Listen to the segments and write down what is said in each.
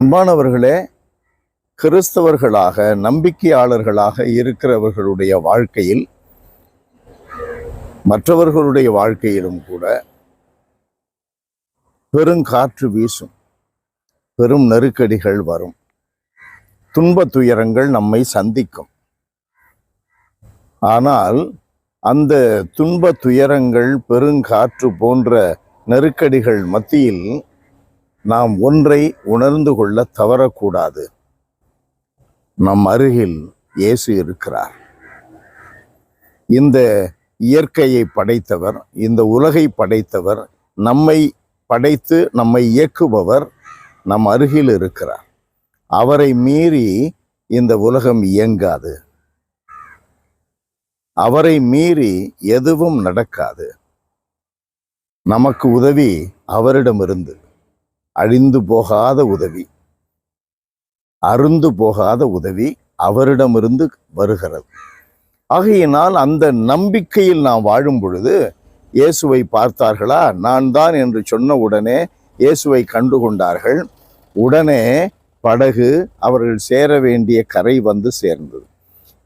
அன்பானவர்களே, கிறிஸ்தவர்களாக நம்பிக்கையாளர்களாக இருக்கிறவர்களுடைய வாழ்க்கையில், மற்றவர்களுடைய வாழ்க்கையிலும் கூட பெருங்காற்று வீசும், பெரும் நெருக்கடிகள் வரும், துன்ப துயரங்கள் நம்மை சந்திக்கும். ஆனால் அந்த துன்ப துயரங்கள், பெருங்காற்று போன்ற நெருக்கடிகள் மத்தியில் நாம் ஒன்றை உணர்ந்து கொள்ள தவறக்கூடாது. நம் அருகில் இயேசு இருக்கிறார். இந்த இயற்கையை படைத்தவர், இந்த உலகை படைத்தவர், நம்மை படைத்து நம்மை இயக்குபவர் நம் அருகில் இருக்கிறார். அவரை மீறி இந்த உலகம் இயங்காது. அவரை மீறி எதுவும் நடக்காது. நமக்கு உதவி அவரிடமிருந்து, அழிந்து போகாத உதவி, அருந்து போகாத உதவி அவரிடமிருந்து வருகிறது. ஆகையினால் அந்த நம்பிக்கையில் நாம் வாழும் பொழுது, இயேசுவை பார்த்தார்களா? நான் தான் என்று சொன்ன உடனே இயேசுவை கண்டுகொண்டார்கள். உடனே படகு அவர்கள் சேர வேண்டிய கரை வந்து சேர்ந்தது.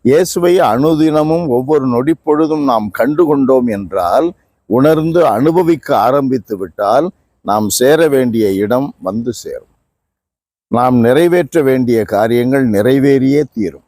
இயேசுவை அனுதினமும் ஒவ்வொரு நொடி பொழுதும் நாம் கண்டுகொண்டோம் என்றால், உணர்ந்து அனுபவிக்க ஆரம்பித்து விட்டால், நாம் சேர வேண்டிய இடம் வந்து சேரும். நாம் நிறைவேற்ற வேண்டிய காரியங்கள் நிறைவேறியே தீரும்.